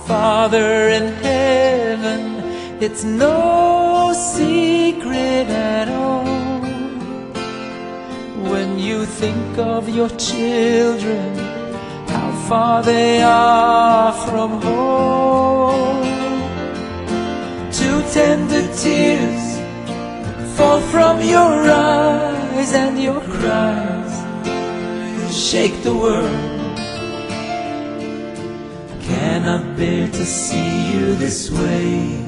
Father in heaven, it's no secret at all. When you think of your children, how far they are from home. Two tender tears fall from your eyes, and your cries shake the world. Cannot bear to see you this way.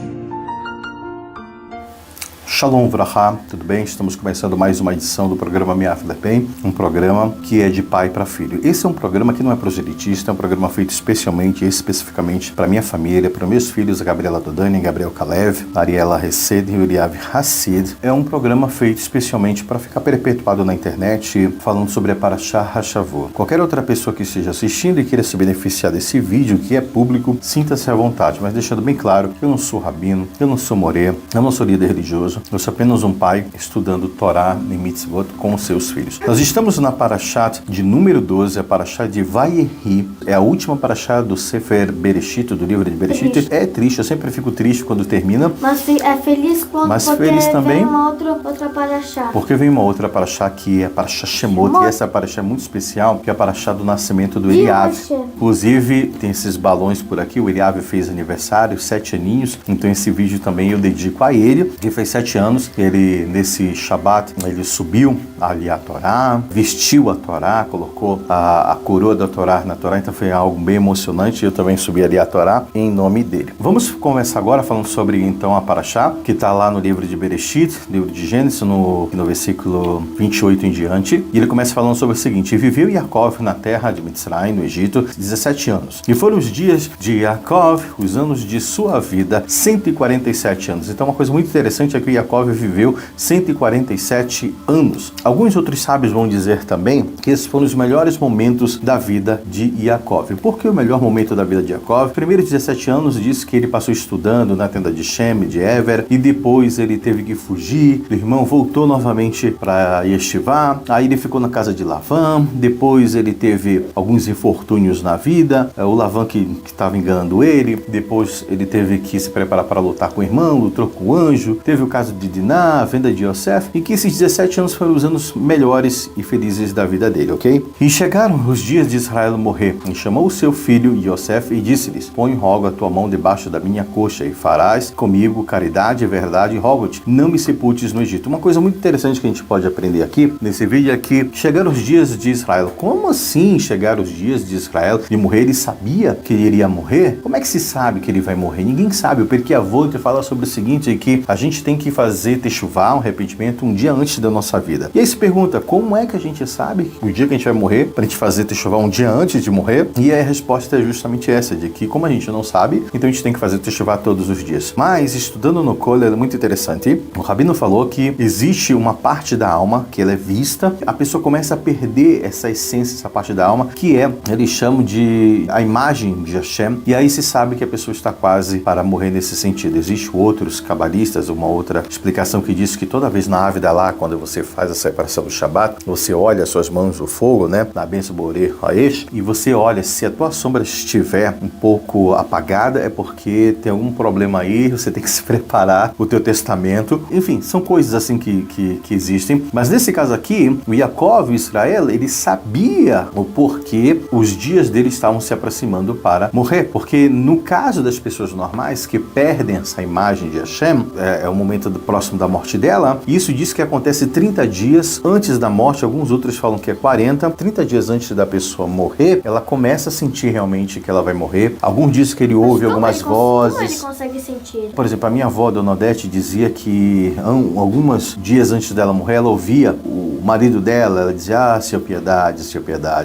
Shalom Vrachá, tudo bem? Estamos começando mais uma edição do programa Miaf Lepem, um programa que é de pai para filho. Esse é um programa que não é proselitista, é um programa feito especialmente e especificamente para minha família, para meus filhos, a Gabriela Dodani, Gabriel Kalev, Ariela Hesed e Uriav Hassid. É um programa feito especialmente para ficar perpetuado na internet, falando sobre a Parashá HaShavua. Qualquer outra pessoa que esteja assistindo e queira se beneficiar desse vídeo, que é público, sinta-se à vontade, mas deixando bem claro, eu não sou rabino, eu não sou moré, eu não sou líder religioso, eu sou apenas um pai estudando Torá e Mitzvot com os seus filhos. Nós estamos na Parashat de número 12, a Parashat de Vayehi. É a última Parashat do Sefer Bereshit, do livro de Bereshit. É triste, eu sempre fico triste quando termina. Mas é feliz quando feliz também, vem uma outra Parashat. Porque vem uma outra Parashat que é a Parashat Shemot. E essa Parashat é muito especial, que é a Parashat do nascimento do Eliav. Inclusive, tem esses balões por aqui. O Eliav fez aniversário, 7 aninhos. Então esse vídeo também eu dedico a ele, que fez 7 anos. Ele, nesse Shabat, ele subiu ali a Torá, vestiu a Torá, colocou a coroa da Torá na Torá, então foi algo bem emocionante. Eu também subi ali a Torá em nome dele. Vamos começar agora falando sobre então a Parashá, que está lá no livro de Bereshit, livro de Gênesis, no versículo 28 em diante. E ele começa falando sobre o seguinte: e viveu Yaakov na terra de Mitzrayim, no Egito, 17 anos. E foram os dias de Yaakov, os anos de sua vida, 147 anos. Então uma coisa muito interessante é que Yaakov viveu 147 anos. Alguns outros sábios vão dizer também que esses foram os melhores momentos da vida de Yaakov. Por que o melhor momento da vida de Yaakov? Primeiro, 17 anos, diz que ele passou estudando na tenda de Shem, de Ever, e depois ele teve que fugir. O irmão voltou novamente para Yeshivá, aí ele ficou na casa de Lavan, depois ele teve alguns infortúnios na vida, o Lavan que estava enganando ele, depois ele teve que se preparar para lutar com o irmão, lutou com o anjo, teve o caso de Diná, a venda de Yosef, e que esses 17 anos foram os anos melhores e felizes da vida dele, ok? E chegaram os dias de Israel morrer, e chamou o seu filho Yosef e disse-lhes: põe, rogo, a tua mão debaixo da minha coxa e farás comigo caridade e verdade, e rogo-te, não me sepultes no Egito. Uma coisa muito interessante que a gente pode aprender aqui, nesse vídeo, é que chegaram os dias de Israel. Como assim chegaram os dias de Israel de morrer? Ele sabia que ele iria morrer? Como é que se sabe que ele vai morrer? Ninguém sabe. O Pirkei Avot fala sobre o seguinte, que a gente tem que fazer techuvá, um arrependimento, um dia antes da nossa vida. E aí se pergunta, como é que a gente sabe o dia que a gente vai morrer, para a gente fazer techuvá um dia antes de morrer? E a resposta é justamente essa, de que como a gente não sabe, então a gente tem que fazer techuvá todos os dias. Mas, estudando no Kollel, é muito interessante, o Rabino falou que existe uma parte da alma que ela é vista, a pessoa começa a perder essa essência, essa parte da alma, que é, eles chamam de a imagem de Hashem, e aí se sabe que a pessoa está quase para morrer nesse sentido. Existem outros cabalistas, uma outra explicação que diz que toda vez na Ávida lá, quando você faz a separação do Shabat, você olha as suas mãos no fogo, né, na benção Borei Haesh, e você olha, se a tua sombra estiver um pouco apagada, é porque tem algum problema aí, você tem que se preparar o teu testamento. Enfim, são coisas assim que existem. Mas nesse caso aqui, o Yaakov, o Israel, ele sabia o porquê os dias dele estavam se aproximando para morrer. Porque no caso das pessoas normais que perdem essa imagem de Hashem, é o momento próximo da morte dela, e isso diz que acontece 30 dias antes da morte, alguns outros falam que é 40, 30 dias antes da pessoa morrer, ela começa a sentir realmente que ela vai morrer. Alguns dizem que ele ouve algumas vozes. Como ele consegue sentir? Por exemplo, a minha avó, Dona Odete, dizia que alguns dias antes dela morrer, ela ouvia o marido dela, ela dizia: ah, seu Piedade,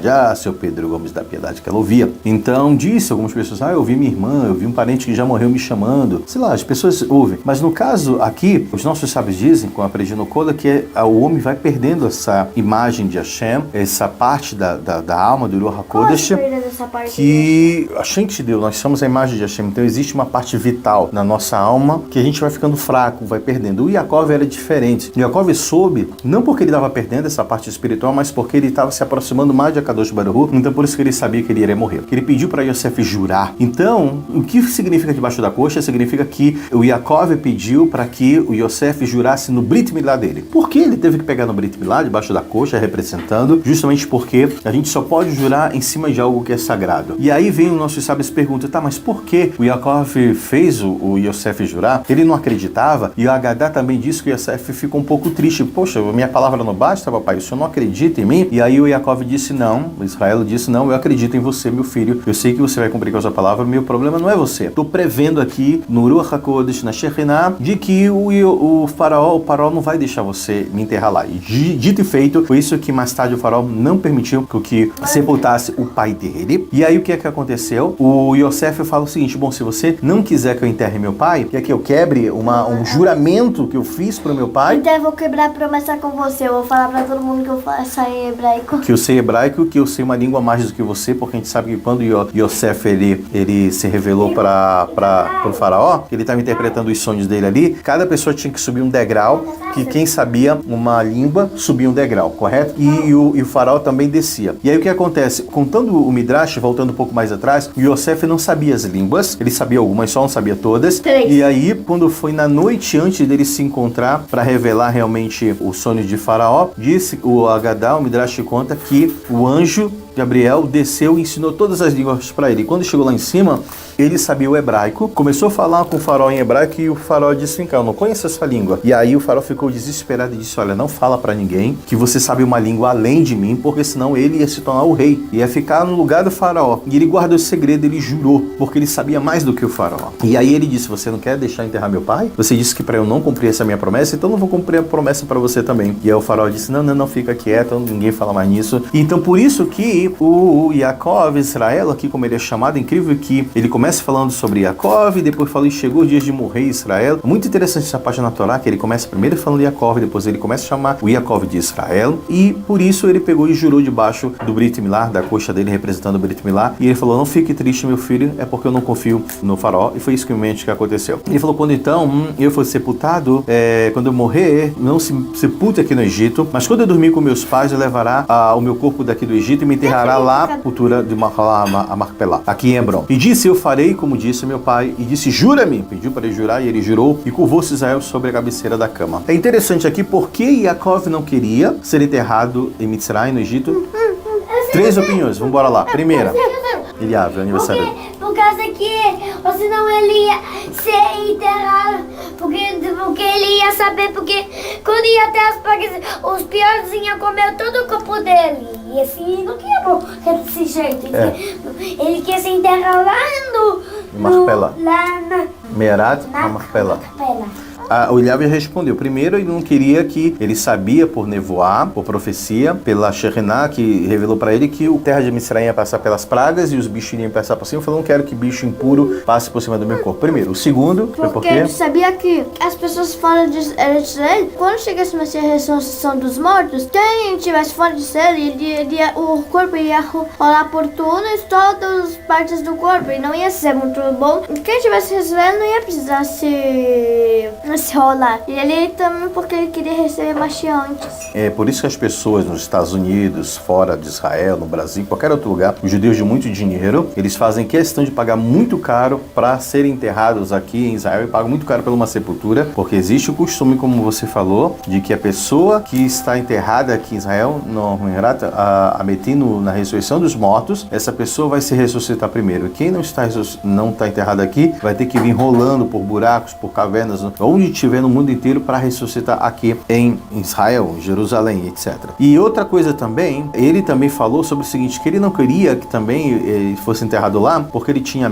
ah, seu Pedro Gomes da Piedade, que ela ouvia. Então, disse algumas pessoas: ah, eu ouvi minha irmã, eu vi um parente que já morreu me chamando. Sei lá, as pessoas ouvem. Mas no caso aqui, os nossos sábios dizem, como aprendi no Kollel, que o homem vai perdendo essa imagem de Hashem, essa parte da alma, do Ruach HaKodesh, que Hashem te deu. Nós somos a imagem de Hashem, então existe uma parte vital na nossa alma que a gente vai ficando fraco, vai perdendo. O Yaakov era diferente. O Yaakov soube, não porque ele estava perdendo perdendo essa parte espiritual, mas porque ele estava se aproximando mais de Akadosh Baruch Hu, então por isso que ele sabia que ele iria morrer. Ele pediu para Yosef jurar. Então, o que significa debaixo da coxa? Significa que o Yaakov pediu para que o Yosef jurasse no Brit Milá dele. Por que ele teve que pegar no Brit Milá, debaixo da coxa, representando? Justamente porque a gente só pode jurar em cima de algo que é sagrado. E aí vem o nosso sábio e pergunta, tá, mas por que o Yaakov fez o Yosef jurar? Ele não acreditava, e o Agadá também disse que o Yosef ficou um pouco triste. Poxa, minha palavra não basta, papai, o senhor não acredita em mim? E aí o Yaakov disse não, Israel disse não, eu acredito em você, meu filho, eu sei que você vai cumprir com a sua palavra, meu problema não é você. Estou prevendo aqui, no Ruach HaKodesh, na Shekhinah, de que o faraó não vai deixar você me enterrar lá. E dito e feito, foi isso que mais tarde o faraó não permitiu que sepultasse o pai dele. E aí o que é que aconteceu? O Yosef fala o seguinte, bom, se você não quiser que eu enterre meu pai, quer que eu quebre um juramento que eu fiz pro meu pai? Então eu vou quebrar a promessa com você, eu vou falar pra todo mundo que eu sei hebraico. Que eu sei hebraico, que eu sei uma língua mais do que você, porque a gente sabe que quando Yosef ele se revelou para o faraó, ele estava interpretando os sonhos dele ali, cada pessoa tinha que subir um degrau, que quem sabia uma língua subia um degrau, correto? E o faraó também descia. E aí o que acontece? Contando o Midrash, voltando um pouco mais atrás, o Yosef não sabia as línguas, ele sabia algumas, só não sabia todas. 3. E aí, quando foi na noite antes dele se encontrar para revelar realmente o sonho de faraó, disse o Agadá, o Midrash conta que o anjo Gabriel desceu e ensinou todas as línguas para ele. E quando chegou lá em cima, ele sabia o hebraico, começou a falar com o faraó em hebraico e o faraó disse, vem cá, eu não conheço essa língua. E aí o faraó ficou desesperado e disse, olha, não fala para ninguém que você sabe uma língua além de mim, porque senão ele ia se tornar o rei, ia ficar no lugar do faraó. E ele guardou esse segredo, ele jurou, porque ele sabia mais do que o faraó. E aí ele disse, você não quer deixar enterrar meu pai? Você disse que para eu não cumprir essa minha promessa, então eu não vou cumprir a promessa para você também. E aí o faraó disse, não, fica quieto, ninguém fala mais nisso. Então por isso que o Yaakov, Israel, aqui como ele é chamado, é incrível que ele começa falando sobre Yaakov, depois fala, e chegou o dia de morrer Israel. Muito interessante essa página na Torá, que ele começa primeiro falando de Yaakov, depois ele começa a chamar o Yaakov de Israel, e por isso ele pegou e jurou debaixo do Brit Milá, da coxa dele representando o Brit Milá, e ele falou, não fique triste, meu filho, é porque eu não confio no faraó, e foi isso que aconteceu. Ele falou, quando então eu for sepultado, quando eu morrer, não se sepulte aqui no Egito, mas quando eu dormir com meus pais, eu levará o meu corpo daqui do Egito e me enterrará lá, cultura de Macpelá, aqui em Hebron. E disse, eu farei como disse meu pai, e disse, jura-me, pediu para ele jurar, e ele jurou, e curvou-se Israel sobre a cabeceira da cama. É interessante aqui, porque Yaakov não queria ser enterrado em Mitzrayim, no Egito? 3 opiniões, vamos embora lá. Primeira, Eliav, é aniversário dele. Por causa que, ou senão ele ia ser enterrado, porque ele ia saber, porque quando ia ter as pragas, os piores iam comer todo o corpo dele. E assim, não queria morrer desse jeito. Ele quer se enterrar lá Macpelá. lá na Merat Macpelá. O Eliav respondeu. Primeiro, ele não queria que ele sabia por nevoar, por profecia, pela Shekhinah, que revelou para ele que o terra de Mitzrayim ia passar pelas pragas e os bichos iriam passar por cima. Ele falou, não quero que bicho impuro passe por cima do meu corpo. Primeiro. O segundo, foi porque porque ele sabia que as pessoas fora de Israel, quando chegasse a ressurreição dos mortos, quem estivesse fora de Israel, o corpo ia rolar por todas as partes do corpo e não ia ser muito bom. Quem estivesse em Israel não ia precisar se rolar. E ele também porque ele queria receber Mashiach antes. É por isso que as pessoas nos Estados Unidos, fora de Israel, no Brasil, qualquer outro lugar, os judeus de muito dinheiro, eles fazem questão de pagar muito caro para serem enterrados aqui em Israel e pagam muito caro por uma sepultura, porque existe o costume, como você falou, de que a pessoa que está enterrada aqui em Israel, a metendo na ressurreição dos mortos, essa pessoa vai se ressuscitar primeiro. Quem não está enterrado aqui vai ter que vir rolando por buracos, por cavernas, onde estiver no mundo inteiro para ressuscitar aqui em Israel, em Jerusalém, etc. E outra coisa também, ele também falou sobre o seguinte, que ele não queria que também ele fosse enterrado lá, porque ele tinha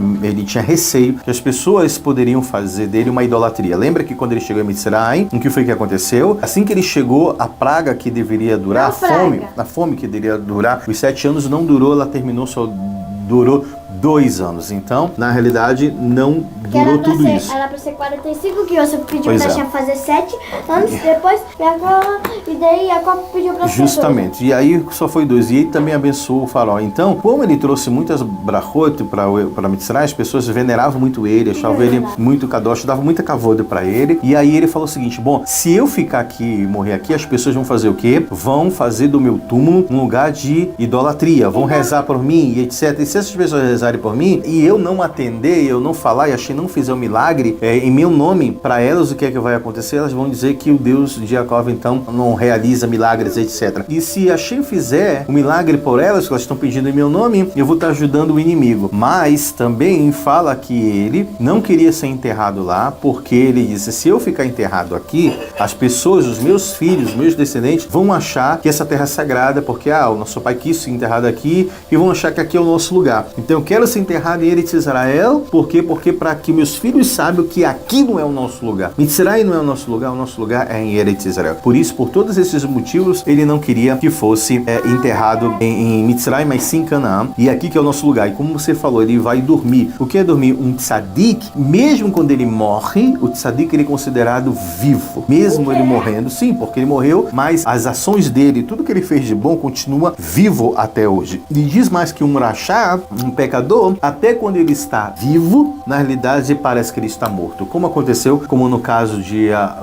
receio que as pessoas poderiam fazer dele uma idolatria. Lembra que quando ele chegou em Mitzrayim, o que foi que aconteceu? Assim que ele chegou, a praga que deveria durar, a fome que deveria durar os 7 anos não durou, ela terminou, só durou 2 anos. Então, na realidade, não durou tudo isso. Era pra ser 45, que você pediu Pois pra fazer 7 anos, depois e daí Jacó pediu pra ser 2. Justamente, e aí só foi 2, e ele também abençoou o faraó. Então, como ele trouxe muitas brachot para Mitzrayim, as pessoas veneravam muito ele, achavam ele muito kadosh, davam muita kavod para ele, e aí ele falou o seguinte: bom, se eu ficar aqui e morrer aqui, as pessoas vão fazer o quê? Vão fazer do meu túmulo um lugar de idolatria, vão rezar por mim, e etc. E se essas pessoas rezarem por mim, e eu não atender, eu não falar, e Hashem não fizer um milagre em meu nome, para elas o que é que vai acontecer? Elas vão dizer que o Deus de Jacó, então, não realiza milagres, etc. E se Hashem fizer um milagre por elas, que elas estão pedindo em meu nome, eu vou estar ajudando o inimigo. Mas também fala que ele não queria ser enterrado lá, porque ele disse: se eu ficar enterrado aqui, as pessoas, os meus filhos, os meus descendentes, vão achar que essa terra é sagrada, porque o nosso pai quis ser enterrado aqui, e vão achar que aqui é o nosso lugar. Então eu quero ser enterrado em Eretz Israel, por quê? Porque para que meus filhos saibam que aqui não é o nosso lugar. Mitzrayim não é o nosso lugar é em Eretz Israel. Por isso, por todos esses motivos, ele não queria que fosse enterrado em Mitzrayim, mas sim em Canaã. E aqui que é o nosso lugar. E como você falou, ele vai dormir. O que é dormir? Um tzadik, mesmo quando ele morre, o tzadik ele é considerado vivo. Mesmo ele morrendo, sim, porque ele morreu, mas as ações dele, tudo que ele fez de bom, continua vivo até hoje. E diz mais que um rachá, um pecador, até quando ele está vivo, na realidade parece que ele está morto. Como aconteceu, como no caso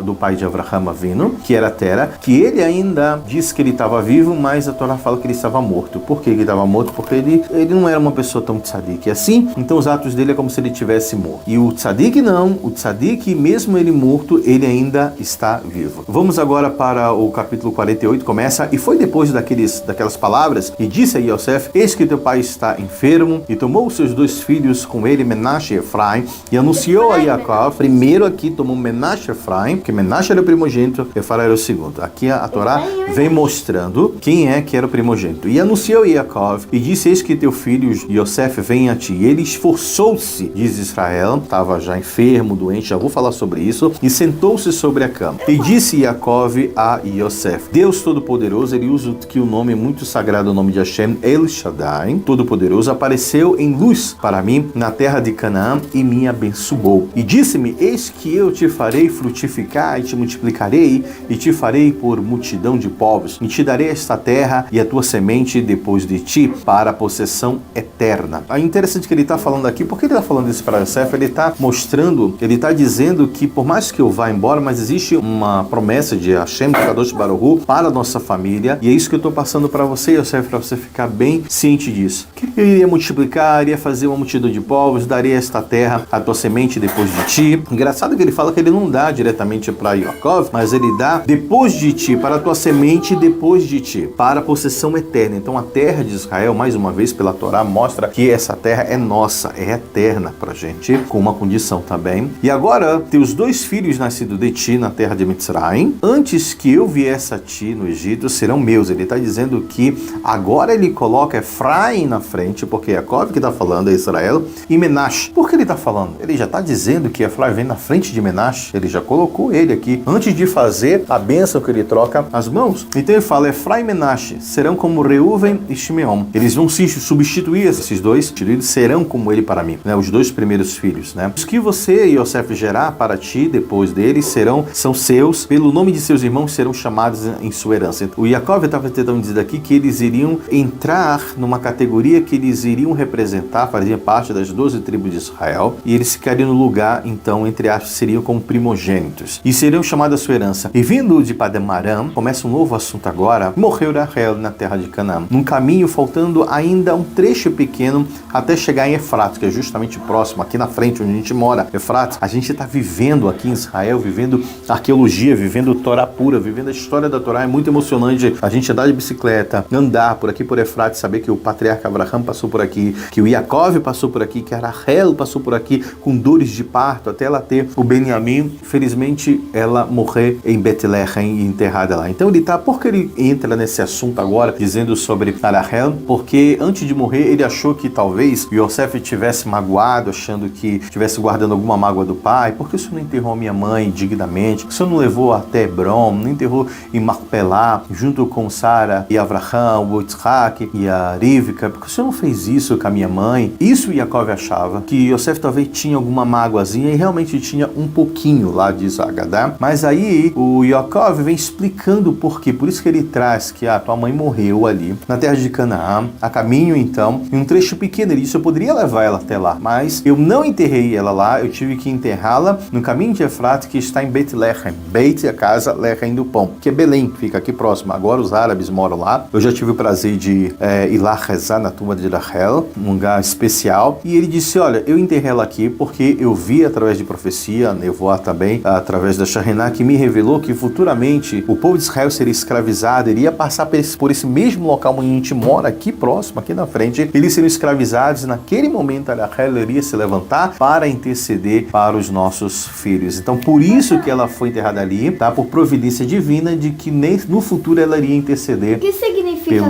do pai de Avraham Avinu, que era Tera, que ele ainda disse que ele estava vivo, mas a Torá fala que ele estava morto. Por que ele estava morto? Porque ele não era uma pessoa tão tzadik assim, então os atos dele é como se ele tivesse morto. E o tzadik não, o tzadik, mesmo ele morto, ele ainda está vivo. Vamos agora para o capítulo 48, começa: e foi depois daquelas palavras, e disse a Yosef: eis que teu pai está enfermo, e tomou os seus 2 filhos com ele, Menashe e Efraim, e anunciou a Jacó. Primeiro aqui tomou Menashe e Efraim, porque Menashe era o primogênito, Efraim era o segundo. Aqui a Torá vem mostrando quem é que era o primogênito. E anunciou a Jacó, e disse: eis que teu filho Yosef vem a ti. E ele esforçou-se, diz Israel, estava já enfermo, doente, já vou falar sobre isso, e sentou-se sobre a cama. E disse Jacó a Yosef: Deus Todo-Poderoso, ele usa que o nome muito sagrado, o nome de Hashem, El Shaddai, Todo-Poderoso, apareceu em luz para mim na terra de Canaã e me abençoou. E disse-me: eis que eu te farei frutificar e te multiplicarei e te farei por multidão de povos, e te darei esta terra e a tua semente depois de ti para a possessão eterna. É interessante que ele está falando aqui. Por que ele está falando isso para Yosef? Ele está mostrando, ele está dizendo que por mais que eu vá embora, mas existe uma promessa de Hashem, Kadosh Baruch Hu, para a nossa família, e é isso que eu estou passando para você, Yosef, para você ficar bem ciente disso. Que ele iria multiplicar, iria fazer uma multidão de povos, daria esta terra à tua semente depois de ti. Engraçado que ele fala que ele não dá diretamente para Yaakov, mas ele dá depois de ti, para a tua semente depois de ti, para a possessão eterna. Então a terra de Israel, mais uma vez pela Torá, mostra que essa terra é nossa, é eterna pra gente, com uma condição também. E agora, teus 2 filhos nascidos de ti na terra de Mitzrayim, antes que eu viesse a ti no Egito, serão meus. Ele está dizendo que agora ele coloca Efraim na frente, porque Jacob que está falando é Israel, e Menashe. Por que ele está falando? Ele já está dizendo que Efraim vem na frente de Menashe. Ele já colocou ele aqui, antes de fazer a bênção que ele troca as mãos. Então ele fala: Efraim e Menashe serão como Reuven e Shimeon. Eles vão se substituir, esses 2 serão como ele para mim, né? Os 2 primeiros filhos, né? Os que você, Yosef, gerar para ti depois deles são seus, pelo nome de seus irmãos serão chamados em sua herança. O Jacob estava tentando dizer aqui que eles iriam entrar numa categoria que eles iriam representar, faziam parte das 12 tribos de Israel, e eles ficariam no lugar, então, entre aspas, seriam como primogênitos, e seriam chamados a sua herança. E vindo de Padam Aram, começa um novo assunto agora: morreu Rachel na terra de Canaã, num caminho faltando ainda um trecho pequeno até chegar em Efrates, que é justamente próximo, aqui na frente onde a gente mora. Efrates, a gente está vivendo aqui em Israel, vivendo arqueologia, vivendo Torá pura, vivendo a história da Torá. É muito emocionante a gente andar de bicicleta, andar por aqui por Efrates, saber que o patriarca Abraham passou por aqui, que o Yaakov passou por aqui, que a Rachel passou por aqui com dores de parto até ela ter o Benjamim. Felizmente ela morrer em Betlehem e enterrada lá. Então ele tá, por que ele entra nesse assunto agora, dizendo sobre a Rachel? Porque antes de morrer ele achou que talvez Yosef tivesse magoado, achando que estivesse guardando alguma mágoa do pai. Por que o senhor não enterrou minha mãe dignamente? Por que o senhor não levou até Hebron, não enterrou em Macpelá, junto com Sara e Avraham, o Yitzhak e a Rivka? Por que o senhor não fez isso com a minha mãe. Isso Yaakov achava, que Yosef talvez tinha alguma mágoazinha, e realmente tinha um pouquinho lá, diz Agadá. Mas aí o Yaakov vem explicando o porquê. Por isso que ele traz que tua mãe morreu ali na terra de Canaã, a caminho então, em um trecho pequeno. Ele disse, eu poderia levar ela até lá, mas eu não enterrei ela lá, eu tive que enterrá-la no caminho de Efrate, que está em Beit Lehem. Beit, a casa, Lehem do pão, que é Belém, que fica aqui próximo. Agora os árabes moram lá. Eu já tive o prazer de ir lá rezar na tumba de Rachel, um lugar especial. E ele disse, olha, eu enterrei ela aqui porque eu vi através de profecia, Nevoá também, através da Shariná, que me revelou que futuramente o povo de Israel seria escravizado, iria passar por esse mesmo local onde a gente mora, aqui próximo, aqui na frente. Eles seriam escravizados e naquele momento a Rachel iria se levantar para interceder para os nossos filhos. Então, por isso que ela foi enterrada ali, tá? Por providência divina de que no futuro ela iria interceder. O que significa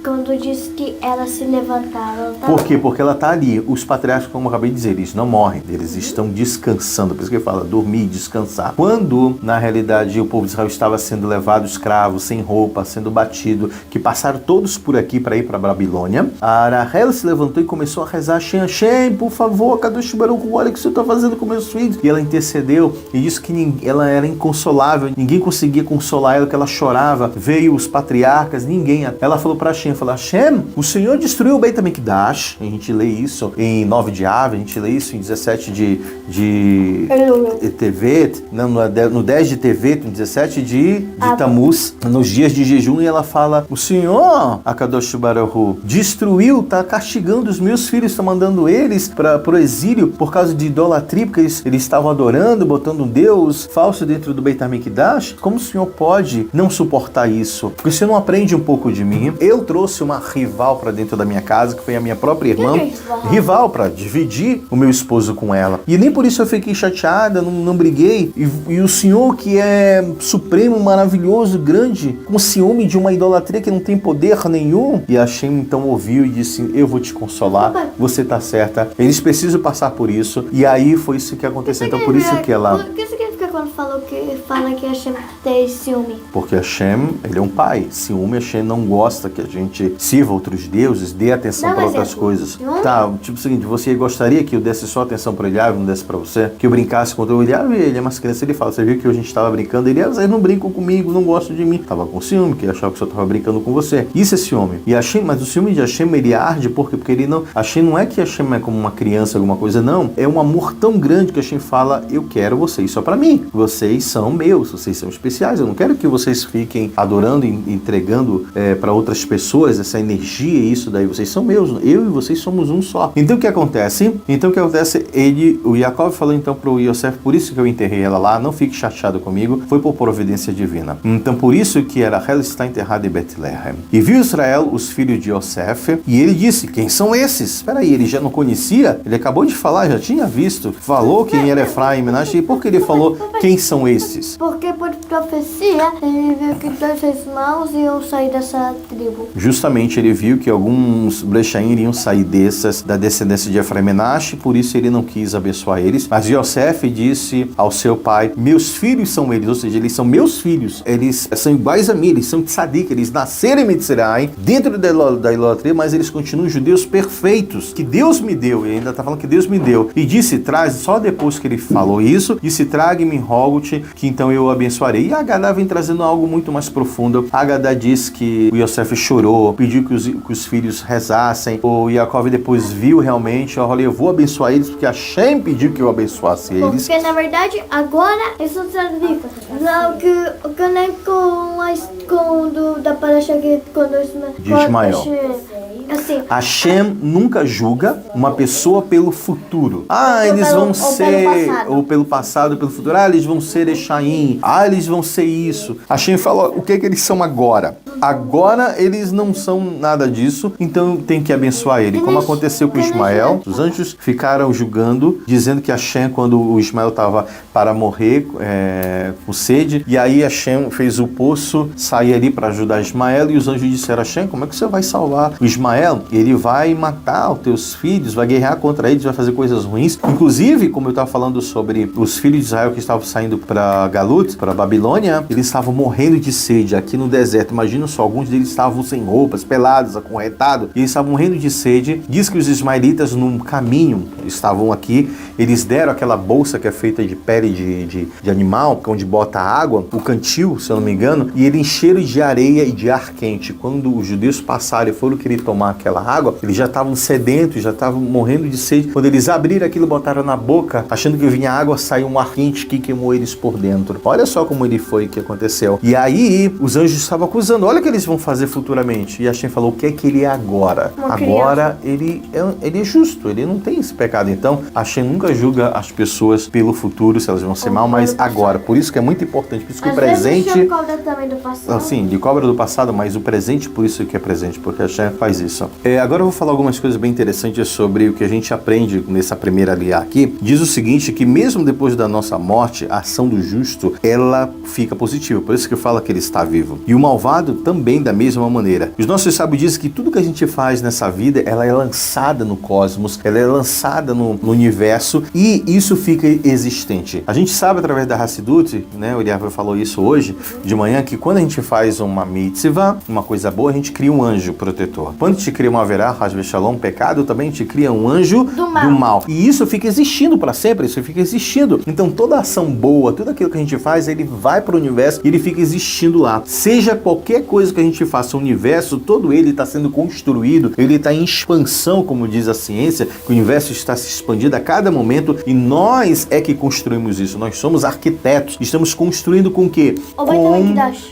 quando diz que ela se levantaram? Tá? Por quê? Porque ela está ali. Os patriarcas, como eu acabei de dizer, eles não morrem, eles estão descansando. Por isso que ele fala dormir, descansar. Quando, na realidade, o povo de Israel estava sendo levado escravo, sem roupa, sendo batido, que passaram todos por aqui para ir para a Babilônia, a Rachel se levantou e começou a rezar, Hashem, por favor, Kadosh Baruch Hu, olha o que você está fazendo com meus filhos. E ela intercedeu e disse que ela era inconsolável, ninguém conseguia consolar ela, que ela chorava. Veio os patriarcas, ninguém. Ela falou para Hashem, Hashem, o Senhor destruiu o Beit HaMikdash. A gente lê isso em 9 de Av, a gente lê isso em 17 de Tevet, no 10 de Tevet, no 17 de Tamuz, nos dias de jejum, e ela fala, o Senhor, Akadosh Baruch Hu, destruiu, está castigando os meus filhos, está mandando eles para o exílio por causa de idolatria, porque eles estavam adorando, botando um Deus falso dentro do Beit HaMikdash. Como o Senhor pode não suportar isso? Porque você não aprende um pouco de mim. Eu trouxe uma rival para dentro da minha casa, que foi a minha própria irmã, rival para dividir o meu esposo com ela. E nem por isso eu fiquei chateada, não briguei. E o Senhor, que é supremo, maravilhoso, grande, com ciúme de uma idolatria que não tem poder nenhum. E Hashem então ouviu e disse, eu vou te consolar, você está certa, eles precisam passar por isso. E aí foi isso que aconteceu. Então por isso que ela... O que significa quando fala que Hashem tem ciúme? Porque Hashem, ele é um pai. Ciúme, Hashem não gosta que a gente sirva outros deuses, dê atenção para outras coisas. Tá, tipo o seguinte, você gostaria que eu desse só atenção para Eliav, não desse para você? Que eu brincasse com o Eliav, ele é uma criança, ele fala, você viu que hoje a gente estava brincando, Eliav, vocês não brincam comigo, não gostam de mim. Tava com ciúme, que achava que só estava brincando com você. Isso é ciúme. E Hashem, mas o ciúme de Hashem, ele arde, porque ele não... Hashem não é que Hashem é como uma criança, alguma coisa, não. É um amor tão grande que Hashem fala, eu quero vocês só para mim. Vocês são meus, vocês são especiais. Eu não quero que vocês fiquem adorando e entregando para outras pessoas essa energia e isso daí. Vocês são meus. Eu e vocês somos um só. Então o que acontece? O Yaakov falou então para o Yosef, por isso que eu enterrei ela lá, não fique chateado comigo, foi por providência divina. Então por isso que Rachel está enterrada em Betlehem. E viu Israel os filhos de Yosef, e ele disse, quem são esses? Espera aí, ele já não conhecia? Ele acabou de falar, já tinha visto. Falou quem era Efraim, Menashe, e por que ele falou quem são esses? Porque por profecia, ele viu que 2 irmãos iam sair dessa tribo. Justamente ele viu que alguns Brechaim iriam sair da descendência de Efraim e Menashe, por isso ele não quis abençoar eles. Mas Yosef disse ao seu pai, meus filhos são eles, ou seja, eles são meus filhos. Eles são iguais a mim, eles são tzadik, eles nasceram em Mitzrayim, dentro da idolatria, mas eles continuam judeus perfeitos, que Deus me deu, e ainda está falando que Deus me deu. E disse, traz, só depois que ele falou isso, disse, trague-me, rogo-te, que então eu o abençoarei. E Agadá vem trazendo algo muito mais profundo. Agadá diz que o Yosef chorou, pediu que os filhos rezassem. O Yaakov depois viu realmente, olha, eu vou abençoar eles, porque Hashem pediu que eu abençoasse eles. Porque na verdade, agora eles são tzadikim. Não, que nem da parasha que quando de Ismael. Assim, Hashem nunca julga uma pessoa pelo futuro. Eles vão ser... Ou pelo passado, ou pelo futuro. Eles vão ser Echaim. Eles vão ser isso. Hashem fala, o que eles são agora? Agora eles não são nada disso, então tem que abençoar ele. Como aconteceu com Ismael, os anjos ficaram julgando, dizendo que Hashem, quando o Ismael estava para morrer com sede, e aí Hashem fez o poço sair ali para ajudar Ismael, e os anjos disseram, Hashem, como é que você vai salvar o Ismael? Ele vai matar os teus filhos, vai guerrear contra eles, vai fazer coisas ruins. Inclusive, como eu estava falando sobre os filhos de Israel que estavam estavam saindo para Galut, para Babilônia, eles estavam morrendo de sede aqui no deserto. Imagina só, alguns deles estavam sem roupas, pelados, acorrentados, e eles estavam morrendo de sede. Diz que os ismaelitas, num caminho, estavam aqui, eles deram aquela bolsa que é feita de pele de animal, onde bota água, o cantil, se eu não me engano, e eles encheram de areia e de ar quente. Quando os judeus passaram e foram querer tomar aquela água, eles já estavam sedentos, já estavam morrendo de sede. Quando eles abriram aquilo, botaram na boca, achando que vinha água, saiu um ar quente que queimou eles por dentro. Olha só como ele foi que aconteceu. E aí, os anjos estavam acusando, olha o que eles vão fazer futuramente. E Hashem falou, o que é que ele é agora? Agora, ele é justo, ele não tem esse pecado. Então, Hashem nunca julga as pessoas pelo futuro, se elas vão ser mal, mas agora. Por isso que é muito importante, por isso que o presente... Hashem cobra também do passado. Sim, ele cobra do passado, mas o presente, por isso que é presente, porque Hashem faz isso. Agora eu vou falar algumas coisas bem interessantes sobre o que a gente aprende nessa primeira aliá aqui. Diz o seguinte, que mesmo depois da nossa morte, a ação do justo, ela fica positiva. Por isso que fala que ele está vivo. E o malvado também da mesma maneira. Os nossos sábios dizem que tudo que a gente faz nessa vida, ela é lançada no cosmos, ela é lançada no universo e isso fica existente. A gente sabe através da Hassidut, né, o Eliav falou isso hoje de manhã, que quando a gente faz uma mitzvah, uma coisa boa, a gente cria um anjo protetor. Quando a gente cria uma haverá, Hasbe Shalom, um pecado, também a gente cria um anjo do mal. E isso fica existindo para sempre, isso fica existindo. Então toda ação boa, tudo aquilo que a gente faz, ele vai para o universo e ele fica existindo lá. Seja qualquer coisa que a gente faça, o universo, todo ele está sendo construído, ele está em expansão, como diz a ciência, que o universo está se expandindo a cada momento e nós é que construímos isso. Nós somos arquitetos. Estamos construindo com o quê?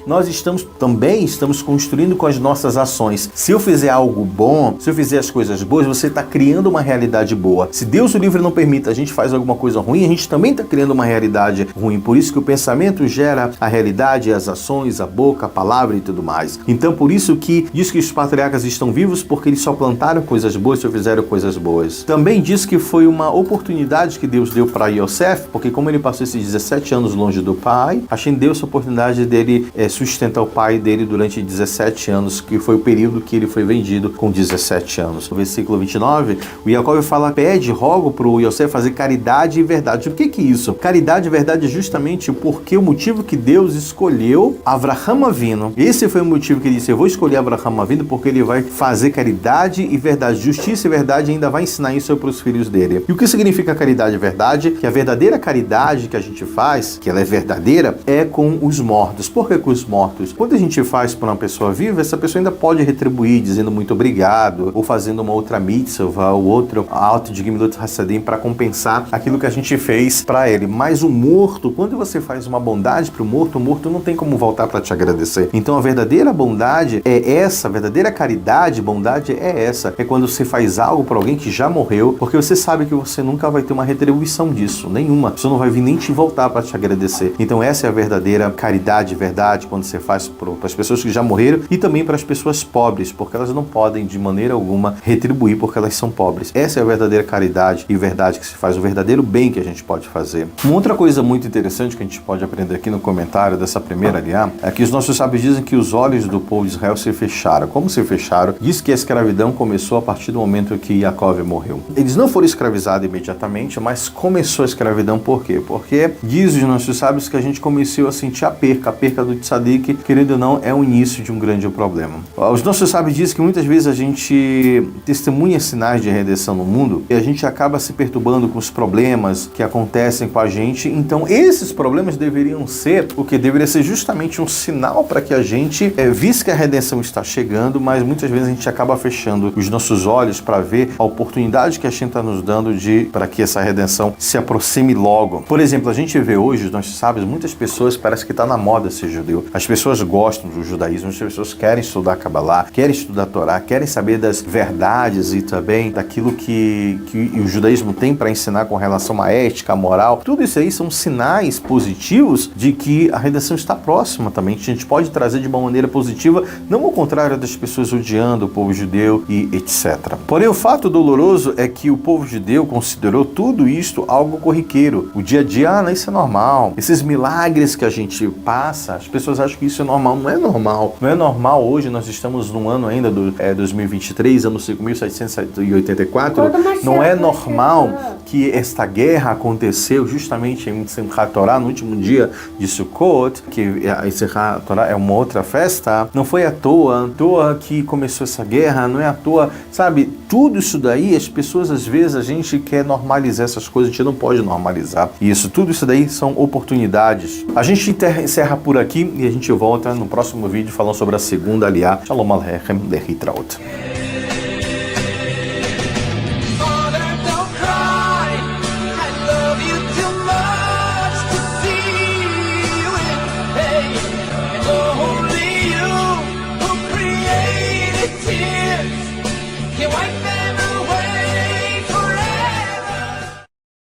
Nós estamos construindo com as nossas ações. Se eu fizer algo bom, se eu fizer as coisas boas, você está criando uma realidade boa. Se Deus o livre não permita, a gente faz alguma coisa ruim, a gente também está criando uma realidade ruim. Por isso que o pensamento gera a realidade, as ações, a boca, a palavra e tudo mais. Então, por isso que diz que os patriarcas estão vivos porque eles só plantaram coisas boas, só fizeram coisas boas. Também diz que foi uma oportunidade que Deus deu para Yosef, porque como ele passou esses 17 anos longe do pai, Hashem deu essa oportunidade dele sustentar o pai dele durante 17 anos, que foi o período que ele foi vendido com 17 anos. No versículo 29, o Jacob fala, rogo para o Yosef fazer caridade e verdade. O que é isso? Caridade e verdade é justamente porque o motivo que Deus escolheu Avraham Avinu. Esse foi o motivo que ele disse, eu vou escolher Avraham Avinu porque ele vai fazer caridade e verdade. Justiça e verdade ainda vai ensinar isso para os filhos dele. E o que significa caridade e verdade? Que a verdadeira caridade que a gente faz, que ela é verdadeira, é com os mortos. Por que com os mortos? Quando a gente faz para uma pessoa viva, essa pessoa ainda pode retribuir dizendo muito obrigado, ou fazendo uma outra mitzvah, ou outro ato de Gemilut Hassadim para compensar aquilo que a gente fez para ele. Mas o morto, quando você faz uma bondade para o morto não tem como voltar para te agradecer. Então a verdadeira bondade é essa, a verdadeira caridade, bondade é essa. É quando você faz algo para alguém que já morreu, porque você sabe que você nunca vai ter uma retribuição disso, nenhuma. Você não vai vir nem te voltar para te agradecer. Então essa é a verdadeira caridade, verdade, quando você faz para as pessoas que já morreram e também para as pessoas pobres, porque elas não podem de maneira alguma retribuir porque elas são pobres. Essa é a verdadeira caridade e verdade que se faz, o verdadeiro bem que a gente pode fazer. Uma outra coisa muito interessante que a gente pode aprender aqui no comentário dessa primeira aliá é que os nossos sábios dizem que os olhos do povo de Israel se fecharam. Como se fecharam? Diz que a escravidão começou a partir do momento que Jacob morreu. Eles não foram escravizados imediatamente, mas começou a escravidão por quê? Porque diz os nossos sábios que a gente começou a sentir a perca do tzadik, querendo ou não, é o início de um grande problema. Os nossos sábios dizem que muitas vezes a gente testemunha sinais de redenção no mundo e a gente acaba se perturbando com os problemas que acontecem com a gente. Então esses problemas deveriam ser o que deveria ser justamente um sinal para que a gente visse que a redenção está chegando, mas muitas vezes a gente acaba fechando os nossos olhos para ver a oportunidade que a gente está nos dando para que essa redenção se aproxime logo. Por exemplo, a gente vê hoje, nós sabemos, muitas pessoas parece que está na moda ser judeu. As pessoas gostam do judaísmo, as pessoas querem estudar Kabbalah, querem estudar Torá, querem saber das verdades e também daquilo que o judaísmo tem para ensinar com relação à ética, à moral. Tudo isso aí são sinais positivos de que a redenção está próxima também, que a gente pode trazer de uma maneira positiva, não ao contrário das pessoas odiando o povo judeu e etc. Porém, o fato doloroso é que o povo judeu considerou tudo isto algo corriqueiro. O dia a dia, isso é normal. Esses milagres que a gente passa, as pessoas acham que isso é normal. Não é normal. Não é normal hoje, nós estamos num ano ainda do 2023, ano 5.784. Não é normal que esta guerra aconteceu justamente em Simchat Torah, no último dia de Sukkot, que a Simchat Torah é uma outra festa, não foi à toa que começou essa guerra, não é à toa, sabe? Tudo isso daí, as pessoas, às vezes, a gente quer normalizar essas coisas, a gente não pode normalizar isso. Tudo isso daí são oportunidades. A gente encerra por aqui e a gente volta no próximo vídeo falando sobre a segunda aliá. Shalom Aleichem, Lehitraot.